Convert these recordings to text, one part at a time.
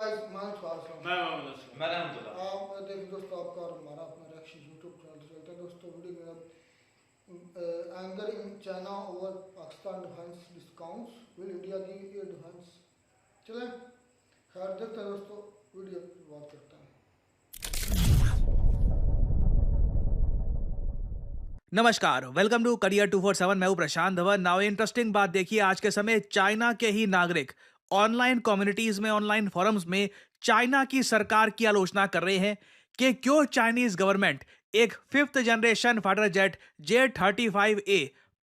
guys, मैं स्वागत हूँ। मैं रहमतुल्लाह। आप देखिए दोस्तों, आपका और हमारा अपना रिएक्शन यूट्यूब चैनल चलता है दोस्तों। वीडियो में anger in China over Pakistan defence discounts, will India give a defence. चलें, खैर देखते हैं दोस्तों, वीडियो की बात करते हैं। नमस्कार, वेलकम टू करियर 247। मैं हूं प्रशांत धवन। नाउ इंटरेस्टिंग बात देखिए, आज के समय चाइना के ही नागरिक ऑनलाइन कम्युनिटीज में, ऑनलाइन फोरम्स में चाइना की सरकार की आलोचना कर रहे हैं कि क्यों चाइनीज गवर्नमेंट एक 5th generation fighter jet J-35A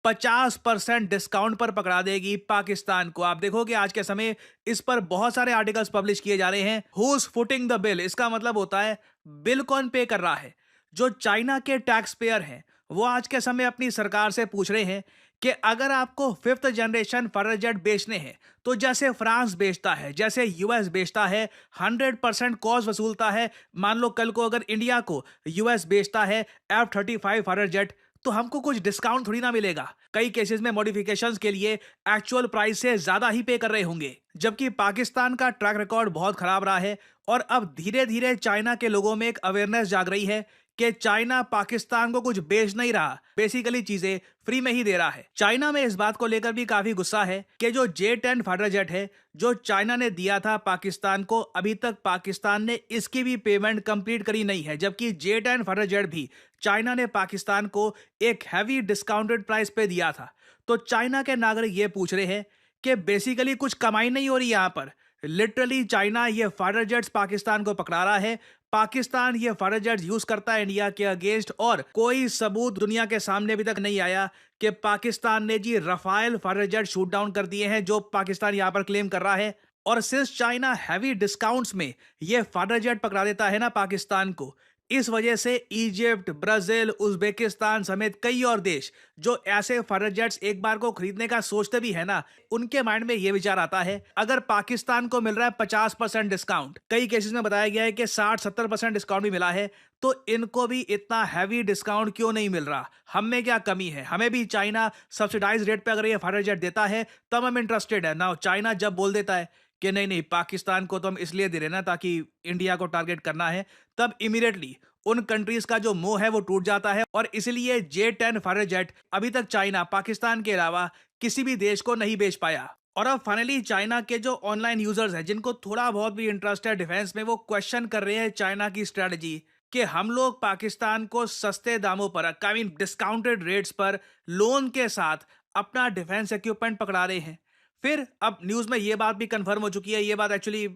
50% discount पर पकड़ा देगी पाकिस्तान को। आप देखोगे आज के समय इस पर बहुत सारे आर्टिकल्स पब्लिश किए जा रहे हैं। हुज फुटिंग द बिल, इसका मतलब होता है बिल कौन पे कर रहा है। जो चाइना के टैक्स पेयर हैं वो आज के समय अपनी सरकार से पूछ रहे हैं कि अगर आपको 5th जनरेशन फाइटर जेट बेचने हैं तो जैसे फ्रांस बेचता है, जैसे यूएस बेचता है, 100% कॉस्ट वसूलता है। मान लो कल को अगर इंडिया को यूएस बेचता है F-35 फाइटर जेट, तो हमको कुछ डिस्काउंट थोड़ी ना मिलेगा। कई केसेस में मॉडिफिकेशंस के लिए एक्चुअल प्राइस से ज्यादा ही पे कर रहे होंगे। जबकि पाकिस्तान का ट्रैक रिकॉर्ड बहुत खराब रहा है और अब धीरे धीरे चाइना के लोगों में एक अवेयरनेस जाग रही है कि चाइना पाकिस्तान को कुछ बेच नहीं रहा, बेसिकली चीजें फ्री में ही दे रहा है। चाइना में इस बात को लेकर भी काफी गुस्सा है कि जो J-10 फाइटर जेट है जो चाइना ने दिया था पाकिस्तान को, अभी तक पाकिस्तान ने इसकी भी पेमेंट कंप्लीट करी नहीं है। जबकि J-10 फाइटर जेट भी चाइना ने पाकिस्तान को एक हैवी डिस्काउंटेड प्राइस पे दिया था। तो चाइना के नागरिक ये पूछ रहे हैं कि बेसिकली कुछ कमाई नहीं हो रही यहां पर। लिटरली चाइना ये फाइटर जेट्स पाकिस्तान को पकड़ा रहा है। पाकिस्तान ये फाइटर जेट्स यूज करता है इंडिया के अगेंस्ट, और कोई सबूत दुनिया के सामने अभी तक नहीं आया कि पाकिस्तान ने जी Rafale fighter jet shoot down कर दिए हैं जो पाकिस्तान यहां पर क्लेम कर रहा है। और सिंस चाइना हैवी डिस्काउंट्स में ये फाइटर जेट पकड़ा देता है ना पाकिस्तान को, इस वजह से इजिप्ट, ब्राजील, उज्बेकिस्तान समेत कई और देश जो ऐसे फाइटर जेट्स एक बार को खरीदने का सोचते भी है ना, उनके माइंड में यह विचार आता है अगर पाकिस्तान को मिल रहा है 50% डिस्काउंट, कई केसेस में बताया गया है कि 60-70% डिस्काउंट भी मिला है, तो इनको भी इतना हैवी डिस्काउंट क्यों नहीं मिल रहा। हम में क्या कमी है, हमें भी चाइना सब्सिडाइज रेट पे अगर ये फाइटर जेट देता है तब हम इंटरेस्टेड है ना। चाइना जब बोल देता है कि नहीं नहीं पाकिस्तान को तो हम इसलिए दे रहे ना ताकि इंडिया को टारगेट करना है, तब इमीडिएटली उन कंट्रीज का जो मोह है वो टूट जाता है। और इसलिए J-10 फाइटर जेट अभी तक चाइना पाकिस्तान के अलावा किसी भी देश को नहीं बेच पाया। और अब फाइनली चाइना के जो ऑनलाइन यूजर्स हैं जिनको थोड़ा बहुत भी इंटरेस्ट है डिफेंस में, वो क्वेश्चन कर रहे हैं चाइना की स्ट्रेटजी कि हम लोग पाकिस्तान को सस्ते दामों पर, आई मीन डिस्काउंटेड रेट्स पर लोन के साथ अपना डिफेंस इक्विपमेंट पकड़ा रहे हैं। फिर अब न्यूज में ये बात भी कंफर्म हो चुकी है, ये बात एक्चुअली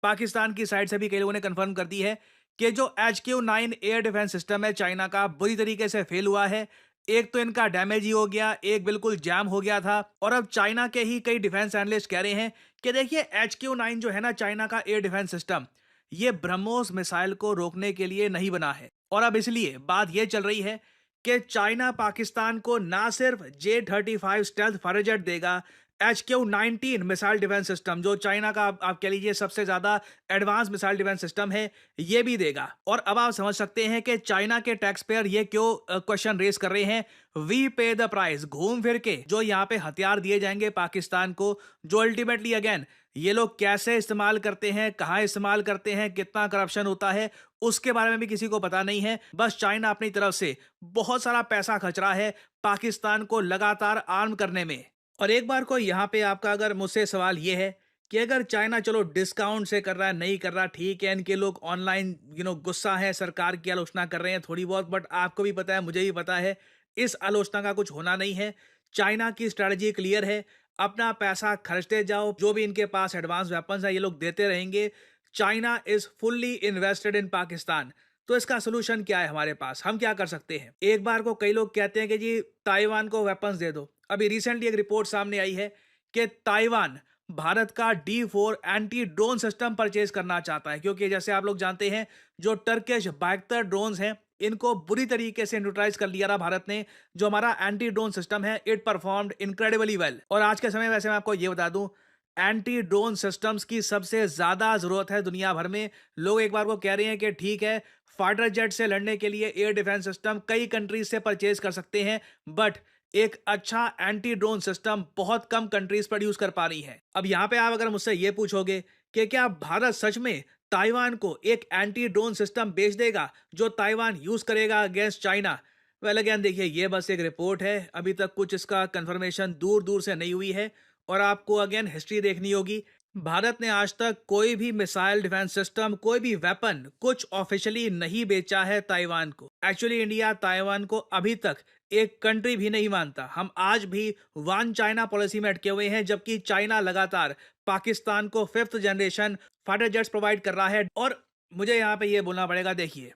पाकिस्तान की साइड से भी कई लोगों ने कंफर्म कर दी है कि जो HQ-9 एयर डिफेंस सिस्टम है चाइना का, बुरी तरीके से फेल हुआ है। एक तो इनका डैमेज ही हो गया, एक बिल्कुल जैम हो गया था। और अब चाइना के ही कई डिफेंस एनालिस्ट कह रहे हैं कि देखिए HQ-9 जो है ना चाइना का एयर डिफेंस सिस्टम, ये ब्रह्मोस मिसाइल को रोकने के लिए नहीं बना है। और अब इसलिए बात यह चल रही है कि चाइना पाकिस्तान को ना सिर्फ J-35 स्टेल्थ फाइटर जेट देगा, HQ-19 मिसाइल डिफेंस सिस्टम जो चाइना का आप कह लीजिए सबसे ज्यादा एडवांस मिसाइल डिफेंस सिस्टम है, ये भी देगा। और अब आप समझ सकते हैं कि चाइना के टैक्स पेयर ये क्यों क्वेश्चन रेस कर रहे हैं। वी पे द प्राइस, घूम फिर के जो यहाँ पे हथियार दिए जाएंगे पाकिस्तान को, जो अल्टीमेटली अगेन ये लोग कैसे इस्तेमाल करते हैं, कहाँ इस्तेमाल करते हैं, कितना करप्शन होता है, उसके बारे में भी किसी को पता नहीं है। बस चाइना अपनी तरफ से बहुत सारा पैसा खर्च रहा है पाकिस्तान को लगातार आर्म करने में। और एक बार को यहाँ पे आपका अगर मुझसे सवाल ये है कि अगर चाइना चलो डिस्काउंट से कर रहा है, नहीं कर रहा, ठीक है, इनके लोग ऑनलाइन गुस्सा है, सरकार की आलोचना कर रहे हैं थोड़ी बहुत, बट आपको भी पता है, मुझे भी पता है, इस आलोचना का कुछ होना नहीं है। चाइना की स्ट्रैटेजी क्लियर है, अपना पैसा खर्चते जाओ, जो भी इनके पास एडवांस वेपन्स है ये लोग देते रहेंगे। China is fully invested in Pakistan. तो इसका सोल्यूशन क्या है हमारे पास, हम क्या कर सकते हैं। एक बार को कई लोग कहते हैं कि जी ताइवान को वेपन्स दे दो। अभी रिसेंटली एक रिपोर्ट सामने आई है कि ताइवान भारत का D4 anti drone system purchase करना चाहता है, क्योंकि जैसे आप लोग जानते हैं जो टर्किश बाइक्टर ड्रोन्स हैं इनको बुरी तरीके से न्यूट्रलाइज कर लिया रहा भारत ने। जो हमारा एंटी ड्रोन सिस्टम है इट परफॉर्म्ड इनक्रेडिबली वेल। और आज के समय वैसे मैं आपको ये बता दूं, एंटी ड्रोन सिस्टम्स की सबसे ज्यादा जरूरत है दुनिया भर में। लोग एक बार को कह रहे हैं कि ठीक है फाइटर जेट से लड़ने के लिए एयर डिफेंस सिस्टम कई कंट्रीज से परचेज कर सकते हैं, बट एक अच्छा एंटी ड्रोन सिस्टम बहुत कम कंट्रीज प्रोड्यूस कर पा रही है। अब यहाँ पे आप अगर मुझसे ये पूछोगे कि क्या भारत सच में ताइवान को एक एंटी ड्रोन सिस्टम बेच देगा जो ताइवान यूज करेगा अगेंस्ट चाइना। वेल अगेन देखिए, ये बस एक रिपोर्ट है, अभी तक कुछ इसका कंफर्मेशन दूर दूर से नहीं हुई है। और आपको अगेन हिस्ट्री देखनी होगी। भारत ने आज तक कोई भी मिसाइल डिफेंस सिस्टम, कोई भी वेपन कुछ ऑफिशियली नहीं बेचा है ताइवान को। एक्चुअली इंडिया ताइवान को अभी तक एक कंट्री भी नहीं मानता। हम आज भी वन चाइना पॉलिसी में अटके हुए हैं, जबकि चाइना लगातार पाकिस्तान को 5th generation fighter jets provide कर रहा है। और मुझे यहाँ पे ये बोलना पड़ेगा, देखिए,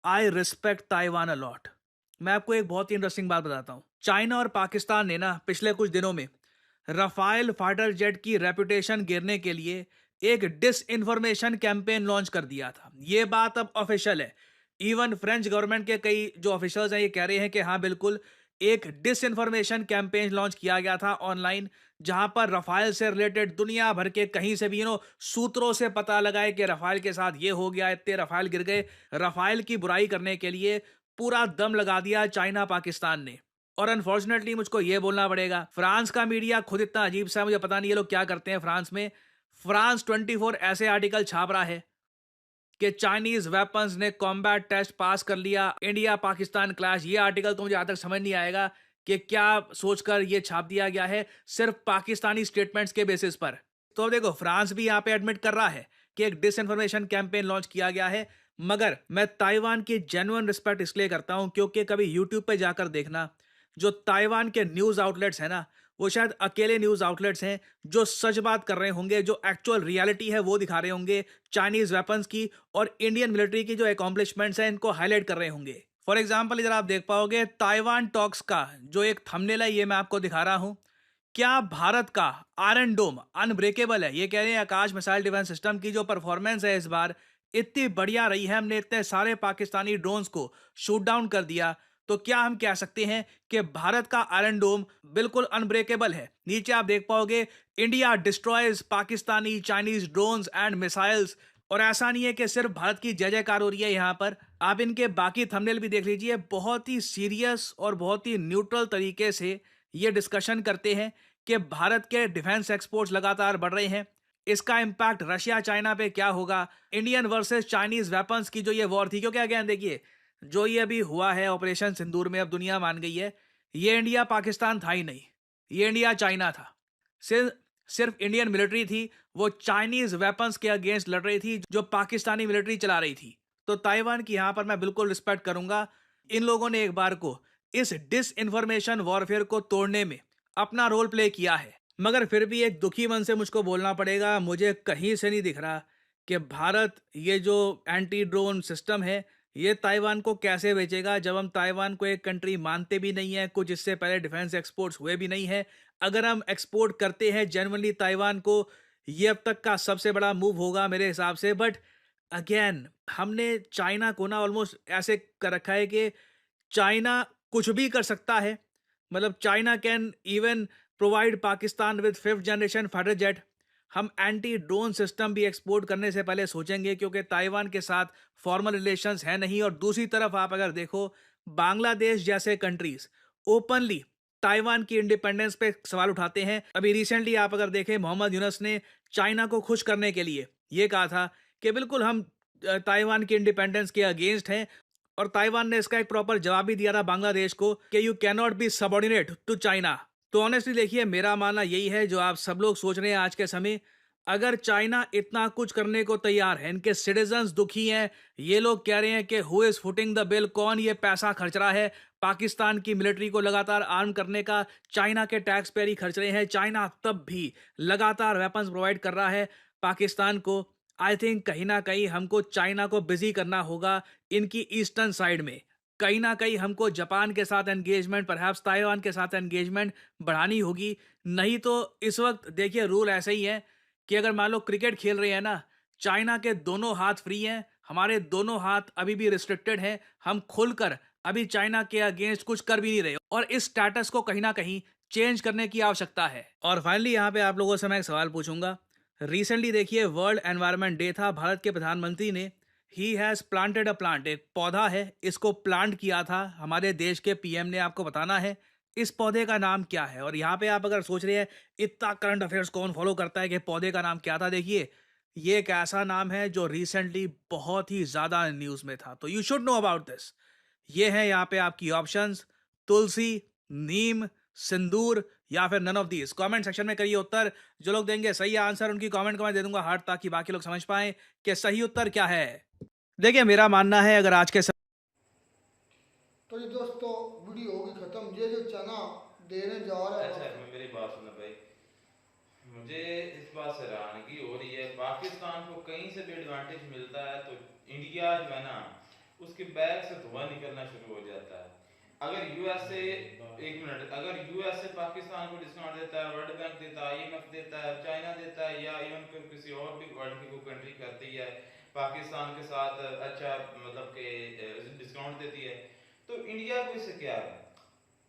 आई रिस्पेक्ट ताइवान अलॉट। मैं आपको एक बहुत ही इंटरेस्टिंग बात बताता हूँ। चाइना और पाकिस्तान ने ना पिछले कुछ दिनों में राफेल फाइटर जेट की रेपुटेशन गिरने के लिए एक डिस इन्फॉर्मेशन कैंपेन लॉन्च कर दिया था। ये बात अब ऑफिशियल है। इवन फ्रेंच गवर्नमेंट के कई जो ऑफिशियल्स हैं ये कह रहे हैं कि हाँ बिल्कुल, एक डिस इन्फॉर्मेशन कैंपेन लॉन्च किया गया था ऑनलाइन, जहां पर राफेल से रिलेटेड दुनिया भर के कहीं से भी सूत्रों से पता लगाए कि राफेल के साथ ये हो गया, इतने राफेल गिर गए। राफेल की बुराई करने के लिए पूरा दम लगा दिया चाइना पाकिस्तान ने। और अनफॉर्चुनेटली मुझको ये बोलना पड़ेगा, फ्रांस का मीडिया खुद इतना अजीब सा है, मुझे पता नहीं ये लोग क्या करते हैं फ्रांस में। फ्रांस 24 ऐसे आर्टिकल छाप रहा है कि चाइनीज वेपन्स ने कॉम्बैट टेस्ट पास कर लिया, इंडिया पाकिस्तान क्लैश। ये आर्टिकल तो मुझे आज तक समझ नहीं आएगा कि क्या सोचकर ये छाप दिया गया है, सिर्फ पाकिस्तानी स्टेटमेंट्स के बेसिस पर। तो अब देखो, फ्रांस भी यहाँ पे एडमिट कर रहा है कि एक डिसइंफॉर्मेशन कैंपेन लॉन्च किया गया है। मगर मैं ताइवान की जेन्युइन रिस्पेक्ट इसलिए करता हूं क्योंकि कभी यूट्यूब पे जाकर देखना, जो ताइवान के न्यूज आउटलेट्स हैं ना, वो शायद अकेले न्यूज आउटलेट्स हैं जो सच बात कर रहे होंगे, जो एक्चुअल रियलिटी है वो दिखा रहे होंगे चाइनीज वेपन्स की, और इंडियन मिलिट्री की जो एकॉम्प्लिशमेंट्स हैं इनको हाईलाइट कर रहे होंगे। फॉर एग्जाम्पल, इधर आप देख पाओगे ताइवान टॉक्स का जो एक थंबनेल है, ये मैं आपको दिखा रहा हूं। क्या भारत का आयरन डोम अनब्रेकेबल है? ये कह रहे हैं आकाश मिसाइल डिफेंस सिस्टम की जो परफॉर्मेंस है इस बार इतनी बढ़िया रही है, हमने इतने सारे पाकिस्तानी ड्रोन्स को शूट डाउन कर दिया। तो क्या हम कह सकते हैं कि भारत का आयरन डोम बिल्कुल अनब्रेकेबल है? नीचे आप देख पाओगे, India destroys Pakistani Chinese drones and missiles. और ऐसा नहीं है कि सिर्फ भारत की जय जयकार हो रही है यहाँ पर, आप इनके बाकी थंबनेल भी देख लीजिए। बहुत ही सीरियस और बहुत ही न्यूट्रल तरीके से ये डिस्कशन करते हैं कि भारत के डिफेंस एक्सपोर्ट्स लगातार बढ़ रहे हैं, इसका इंपैक्ट रशिया चाइना पे क्या होगा, इंडियन वर्सेस चाइनीज वेपन्स की जो ये वॉर थी। क्योंकि अगेन देखिए, जो ये अभी हुआ है ऑपरेशन सिंदूर में, अब दुनिया मान गई है ये इंडिया पाकिस्तान था ही नहीं, ये इंडिया चाइना था। सिर्फ सिर्फ इंडियन मिलिट्री थी, वो चाइनीज वेपन्स के अगेंस्ट लड़ रही थी जो पाकिस्तानी मिलिट्री चला रही थी। तो ताइवान की यहां पर मैं बिल्कुल रिस्पेक्ट करूंगा। इन लोगों ने एक बार को इस डिस इन्फॉर्मेशन वॉरफेयर को तोड़ने में अपना रोल प्ले किया है। मगर फिर भी एक दुखी मन से मुझको बोलना पड़ेगा, मुझे कहीं से नहीं दिख रहा कि भारत ये जो एंटी ड्रोन सिस्टम है ये ताइवान को कैसे बेचेगा, जब हम ताइवान को एक कंट्री मानते भी नहीं है, कुछ इससे पहले डिफेंस एक्सपोर्ट्स हुए भी नहीं है। अगर हम एक्सपोर्ट करते हैं जेन्युइनली ताइवान को, ये अब तक का सबसे बड़ा मूव होगा मेरे हिसाब से। बट अगेन, हमने चाइना को ना ऑलमोस्ट ऐसे कर रखा है कि चाइना कुछ भी कर सकता है। मतलब China can even provide Pakistan with 5th generation fighter jet. हम एंटी ड्रोन सिस्टम भी एक्सपोर्ट करने से पहले सोचेंगे क्योंकि ताइवान के साथ फॉर्मल रिलेशंस है नहीं। और दूसरी तरफ आप अगर देखो, बांग्लादेश जैसे कंट्रीज ओपनली ताइवान की इंडिपेंडेंस पे सवाल उठाते हैं। अभी रिसेंटली आप अगर देखें, मोहम्मद यूनस ने चाइना को खुश करने के लिए ये कहा था कि बिल्कुल हम ताइवान की इंडिपेंडेंस के अगेंस्ट हैं। और ताइवान ने इसका एक प्रॉपर जवाब भी दिया था बांग्लादेश को कि you can not be subordinate to China. तो ऑनेस्टली देखिए, मेरा मानना यही है जो आप सब लोग सोच रहे हैं आज के समय, अगर चाइना इतना कुछ करने को तैयार है, इनके सिटीजन्स दुखी हैं, ये लोग कह रहे हैं कि who is footing the bill, कौन ये पैसा खर्च रहा है पाकिस्तान की मिलिट्री को लगातार आर्म करने का, चाइना के टैक्स पेयर ही खर्च रहे हैं। चाइना तब भी लगातार वेपन्स प्रोवाइड कर रहा है पाकिस्तान को। आई थिंक कहीं ना कहीं हमको चाइना को बिजी करना होगा इनकी ईस्टर्न साइड में। कहीं ना कहीं हमको जापान के साथ एंगेजमेंट, परहैप्स ताइवान के साथ एंगेजमेंट बढ़ानी होगी। नहीं तो इस वक्त देखिए रूल ऐसे ही है कि अगर मान लो क्रिकेट खेल रहे हैं ना, चाइना के दोनों हाथ फ्री हैं, हमारे दोनों हाथ अभी भी रिस्ट्रिक्टेड हैं। हम खुलकर अभी चाइना के अगेंस्ट कुछ कर भी नहीं रहे, और इस स्टेटस को कहीं ना कहीं चेंज करने की आवश्यकता है। और फाइनली यहाँ पे आप लोगों से मैं एक सवाल पूछूंगा। रिसेंटली देखिए वर्ल्ड एनवायरनमेंट डे था, भारत के प्रधानमंत्री ने he has planted a plant, एक पौधा है, इसको प्लांट किया था हमारे देश के पीएम ने। आपको बताना है इस पौधे का नाम क्या है। और यहाँ पे आप अगर सोच रहे हैं इतना करंट अफेयर्स कौन फॉलो करता है कि पौधे का नाम क्या था, देखिए ये एक ऐसा नाम है जो रिसेंटली बहुत ही ज्यादा न्यूज में था, तो you should know about this. ये है यहाँ पे आपकी ऑप्शंस: तुलसी, नीम, सिंदूर या फिर none of these. Comment section में करिए उत्तर। जो लोग देंगे सही आंसर उनकी कमेंट को मैं दे दूंगा हार्ट, ताकि बाकी लोग समझ पाएं कि सही उत्तर क्या है। देखिए, मेरा मानना है अगर आज के तो ये दोस्तों वीडियो होगी ख़त्म। ये जो चना देने जा रहा है अच्छा मेरी बात सुनो भाई, मुझे इस बात से हैरानगी हो रही है। पाकिस्तान को कहीं से भी एडवांटेज मिलता है तो इंडिया जो है ना, उसके बैग से धुआं निकलना शुरू हो जाता है। अगर यूएसए, एक मिनट, अगर यूएसए पाकिस्तान को डिस्काउंट देता है, वर्ल्ड बैंक देता है, आईएमएफ देता है, चाइना देता है, या इवन किसी और भी वर्ल्ड की कोई कंट्री करती है पाकिस्तान के साथ अच्छा मतलब कि डिस्काउंट देती है, तो इंडिया को इससे क्या है?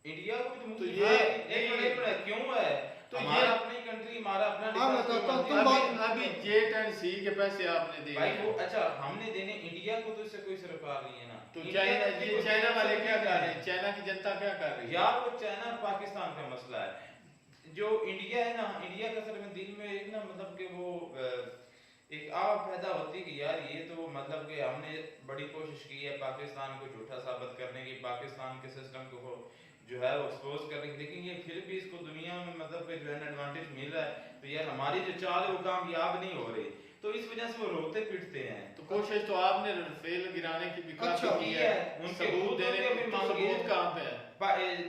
इंडिया को भी तो तो मुक्ति ये एक मिनट क्यों है? तो हमारा ये अपनी कंट्री, हमारा अपना हाँ, डिफेंस मैं क्यों कहता हूँ, बनती तुम है? अभी जेट एंड सी के पैसे आपने देने भाई वो हैं। अच्छा हमने देने, इंडिया को तो इससे कोई सरोकार नहीं है ना। तो इंडिया चाइना, की ये कोई चाइना वाले क्या कर रहे है? हैं? चाइना की जनता क्या कर रही है? यार वो चाइना और पाकिस्तान का मसला है। जो इंडिया है ना, इंडिया का सर में दिल में एक ना मतलब कि वो एक आव पैदा होती है कि यार ये तो मतलब कि हमने बड़ी कोशिश की है पाकिस्तान को झूठा साबित करने की, पाकिस्तान के सिस्टम को जो है वो एक्सपोज करने की, लेकिन ये फिर भी इसको दुनिया में मतलब कि जो है एडवांटेज मिल रहा है, तो यार हमारी जो चाल है वो कामयाब नहीं हो रही, तो इस वजह से वो रोते पीटते हैं। तो कोशिश तो आपने फेल गिराने की भी काफी अच्छा, की की है। है। उनके सबूत खुद देने उनके की भी तो मांगी है। सबूत कहाँ पे है?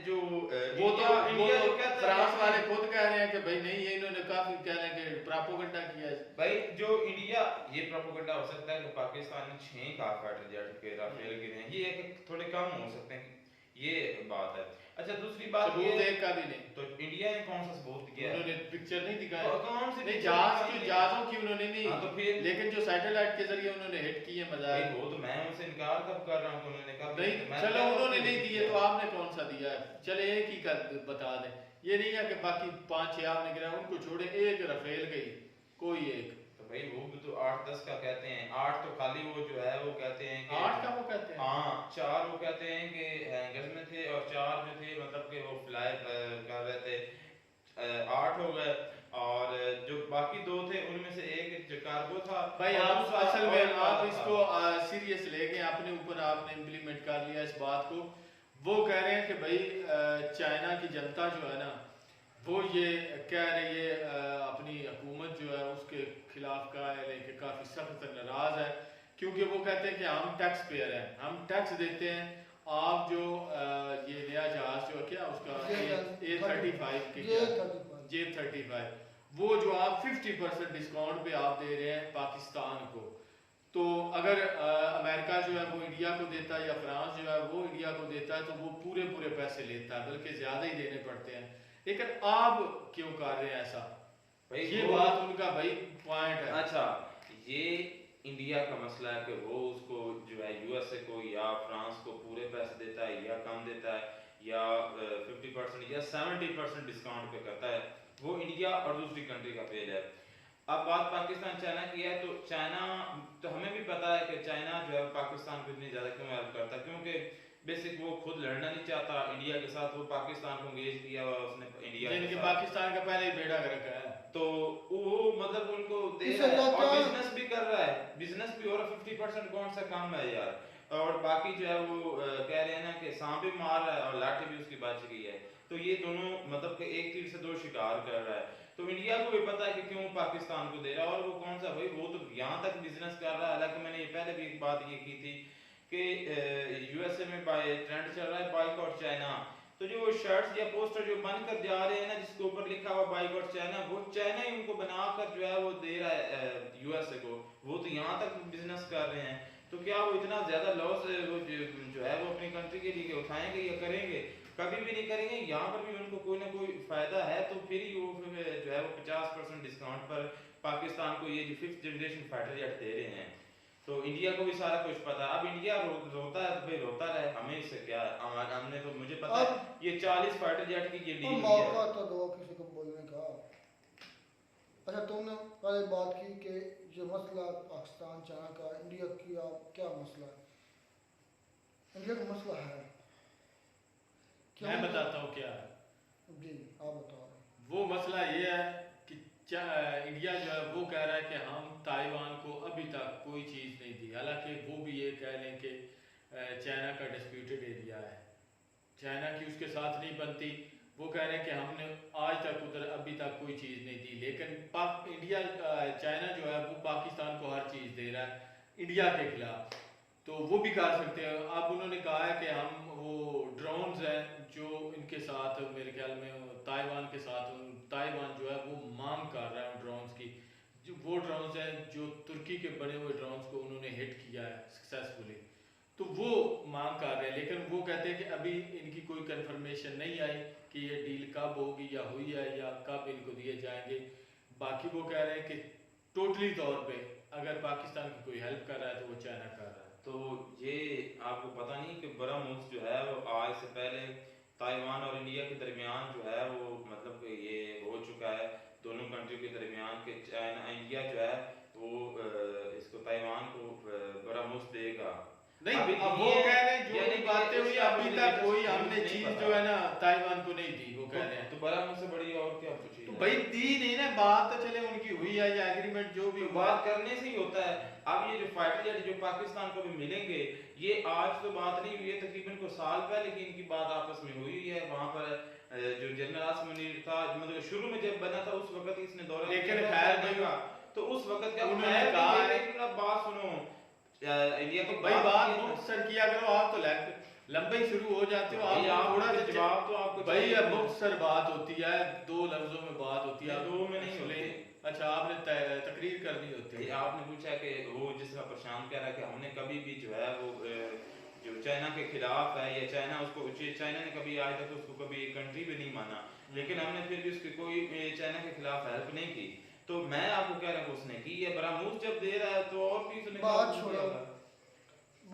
जो वो तो इंडिया जो कहता है फ्रांस वाले खुद कह रहे हैं कि भाई नहीं, ये इन्होंने काफी कह रहे हैं कि प्रोपेगेंडा किया है। भाई जो इंडिया, ये प्रोपेगेंडा हो सकता है कि पाकिस्तान ने 6 कार फाइटर जेट के राफेल गिरे हैं, ये एक थोड़े कम हो सकते हैं, ये बात है। अच्छा दूसरी बात ये सबूत एक का भी नहीं। तो इंडिया ने कौन सा सबूत किया है? उन्होंने पिक्चर नहीं दिखाया। कौन सी नहीं, picture जहाज दिखाई की, है? जहाजों की उन्होंने नहीं। हाँ, तो फिर लेकिन जो सैटेलाइट के जरिए उन्होंने हिट की है भाई मजाक। वो तो मैं उनसे इनकार कब कर रहा हूँ कि उन्होंने कहा नहीं, चलो उन्होंने नहीं दिए तो आपने कौन सा दिया है? चले एक ही का बता दें। ये नहीं है कि बाकी 5-6 आपने गिरा, उनको छोड़े, एक रफेल गई, कोई एक। तो भाई वो भी तो 8-10 का कहते हैं, 8 तो खाली वो जो है वो कहते हैं कि 8 का वो कहते हैं। हाँ 4 वो कहते हैं कि हैंगर में थे, और 4 जो थे मतलब कि वो फ्लाई कर रहे थे। 8 हो गए, और जो बाकी 2 थे उनमें से एक जो कार्गो था भाई और आप दूसरा असल oil में वाला आप था। इसको सीरियस ले गए अपने ऊपर, आपने इम्प्लीमेंट कर लिया इस बात को। वो कह रहे हैं कि भाई चाइना की जनता जो है ना, वो ये कह रही है अपनी हुकूमत जो है उसके खिलाफ का है, लेकिन काफ़ी सख्त नाराज़ है, क्योंकि वो कहते हैं कि हम टैक्स पेयर हैं, हम टैक्स देते हैं। आप जो ये नया जहाज जो है क्या उसका A35 के ये क्या 35 J35, वो जो आप 50% डिस्काउंट पे आप दे रहे हैं पाकिस्तान को, तो अगर अमेरिका जो है वो इंडिया को देता है, या फ्रांस जो है वो इंडिया को देता है, तो वो पूरे पूरे पैसे लेता है, बल्कि ज़्यादा ही देने पड़ते हैं। लेकिन आप क्यों कर रहे हैं ऐसा? भाई ये वो- बात उनका भाई पॉइंट है। अच्छा ये इंडिया का मसला है कि वो उसको जो है यूएसए को या फ्रांस को पूरे पैसे देता है या कम देता है, या 50% या 70% डिस्काउंट पे करता है, वो इंडिया और दूसरी कंट्री का फेल है। अब बात पाकिस्तान चाइना की है, तो चाइना, तो हमें भी पता है कि चाइना जो है पाकिस्तान को इतनी ज़्यादा क्यों हेल्प करता है, क्योंकि बेसिक वो खुद लड़ना नहीं चाहता इंडिया के साथ, वो पाकिस्तान को एंगेज किया हुआ उसने इंडिया के जिनके साथ। पाकिस्तान का पहले ही बेड़ा गर्क है, तो वो मतलब उनको दे इससे रहा है और ज्यादा- बिजनेस भी कर रहा है, बिजनेस भी हो रहा है। 50% कौन सा काम है यार? और बाकी जो है वो कह रहे हैं ना कि सांप भी मार रहा है और लाठी भी उसकी बच गई है, तो ये दोनों मतलब कि एक तीर से दो शिकार कर रहा है। तो इंडिया को भी पता है कि क्यों पाकिस्तान को दे रहा है, और वो कौन सा भाई, वो तो यहाँ तक बिजनेस कर रहा है। हालांकि मैंने ये पहले भी एक बात ये की थी कि यूएसए में ट्रेंड चल रहा है बाइकआउट चाइना, तो जो शर्ट्स या पोस्टर जो बनकर जा रहे हैं ना जिसके ऊपर लिखा हुआ बाइकआउट चाइना, वो चाइना ही उनको बनाकर जो है वो दे रहा है यूएसए को, वो तो यहाँ तक बिजनेस कर रहे हैं। तो क्या वो इतना ज्यादा लॉस वो जो है वो अपनी कंट्री के लिए उठाएंगे या करेंगे? कभी भी नहीं करेंगे। यहाँ पर भी उनको कोई ना कोई फायदा है, तो फिर ही वो जो है वो 50% डिस्काउंट पर पाकिस्तान को ये जो 5th जनरेशन फाइटर जेट दे रहे हैं। तो इंडिया को भी सारा कुछ पता है। अब इंडिया रोता है तो भाई रोता रहे, हमें इससे क्या? हमने तो, मुझे पता है ये 40 फाइटर जेट की ये डील हुई है। मौका तो दो किसी को बोलने का। अच्छा, तुमने पहले बात की कि जो मसला पाकिस्तान चाइना का, इंडिया की क्या मसला है? इंडिया का मसला है मैं बताता हूँ क्या है। जी, आप बताओ। वो मसला ये है कि इंडिया जो है वो कह रहा है कि हम ताइवान को अभी तक कोई चीज़ नहीं दी, हालांकि वो भी ये कह लें कि चाइना का डिस्प्यूटेड एरिया है, चाइना की उसके साथ नहीं बनती। वो कह रहे हैं कि हमने आज तक उधर अभी तक कोई चीज़ नहीं दी, लेकिन चाइना जो है वो पाकिस्तान को हर चीज़ दे रहा है इंडिया के खिलाफ, तो वो भी कर सकते हैं। अब उन्होंने कहा है कि हम वो ड्रोन्स हैं जो इनके साथ मेरे ख्याल में ताइवान के साथ ताइवान जो है वो मांग कर रहा है उन ड्रोन्स की, जो वो ड्रोन्स हैं जो तुर्की के बने हुए ड्रोन्स को उन्होंने हिट किया है सक्सेसफुली, तो वो मांग कर रहे हैं। लेकिन वो कहते हैं कि अभी इनकी कोई कंफर्मेशन नहीं आई कि ये डील कब होगी या हुई है या कब इनको दिए जाएंगे। बाकी वो कह रहे हैं कि टोटली तौर पे अगर पाकिस्तान की कोई हेल्प कर रहा है तो वो चाइना कर रहा है। तो ये आपको पता नहीं कि ब्रह्मोस जो है वो आज से पहले ताइवान और इंडिया के दरमियान जो है वो मतलब कि ये हो चुका है दोनों कंट्री के दरमियान के चाइना इंडिया जो है वो इसको ताइवान को ब्रह्मोस देगा। नहीं, अभी अब वो ये- कह रहे हैं जो यानी भी कि बातें हुई इसका अभी कोई तक कोई latest हमने नहीं चीज पता। जो है ना ताइवान को नहीं दी, वो कह रहे हैं। तो ब्रह्मोस से बड़ी और क्या कुछ तो भाई दी नहीं ना, बात तो चले उनकी हुई है या एग्रीमेंट जो भी तो हुआ। बात करने से ही होता है। अब ये जो फाइटर जेट जो पाकिस्तान को भी मिलेंगे, ये आज तो बात नहीं हुई है, तकरीबन को साल पहले की इनकी बात आपस में हुई है। वहां पर जो जनरल आसिम मुनीर था, मतलब शुरू में जब बना था उस वक्त इसने दौरा लेकिन किया था खैर चाइना का, तो उस वक्त क्या उन्होंने खैर कहा भी है- लेकिन अब बात सुनो, इंडिया की भाई बात की है ना। मुख्तसर किया करो, आप तो लंबे ही शुरू हो जाते हो। भाई आप थोड़ा आपके सा जवाब तो आपको भाई चाहिए। अब मुख्तसर बात होती है, दो लफ्जों में बात होती है, दो में नहीं सुने। होती। अच्छा, आपने तकरीर करनी होती भाई है। आपने पूछा कि वो जिसका प्रशांत कह रहा है कि हमने कभी भी जो है वो जो चाइना के खिलाफ है या चाइना उसको चाइना ने कभी आज तक उसको कभी एक कंट्री भी नहीं माना, लेकिन हमने फिर भी उसकी कोई चाइना के खिलाफ हेल्प नहीं की। तो मैं आपको कह रहा हूँ उसने की है, ब्रह्मोस जब दे रहा है तो और भी उसने बात क्या छोड़ो। किया?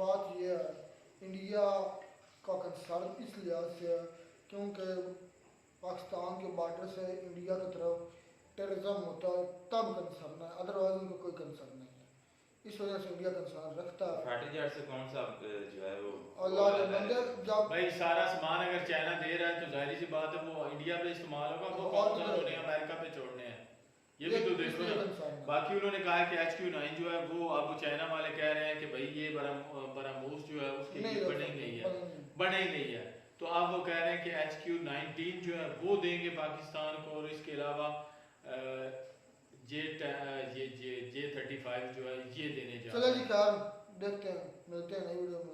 बात ये है इंडिया का कंसर्न इस लिहाज से है क्योंकि पाकिस्तान के बॉर्डर से इंडिया की तरफ टेररिज्म होता है, तब कंसर्न है, अदरवाइज उनको कोई कंसर्न नहीं है। इस वजह से इंडिया कंसर्न रखता है। फाइटर जेट से कौन सा जो है वो अल्लाह के बंदे जब भाई सारा सामान अगर चाइना दे रहा है तो जाहिर सी बात है वो इंडिया पे इस्तेमाल होगा, वो और कौन सा उन्होंने अमेरिका पे छोड़ने हैं, ये भी तो देखो इसलिए ना। कंसर्न है। बाकी उन्होंने कहा है कि HQ9 जो है वो अब चाइना वाले कह रहे हैं कि भाई ये ब्रह्मोस जो है उसके नहीं लिए रख बने ही सकते, नहीं है, बने नहीं। बने ही नहीं है। तो अब वो कह रहे हैं कि HQ19 जो है वो देंगे पाकिस्तान को, और इसके अलावा J35 जो है ये देने जा चलो रहे जी हैं। खैर देखते हैं, मिलते हैं नई वीडियो में।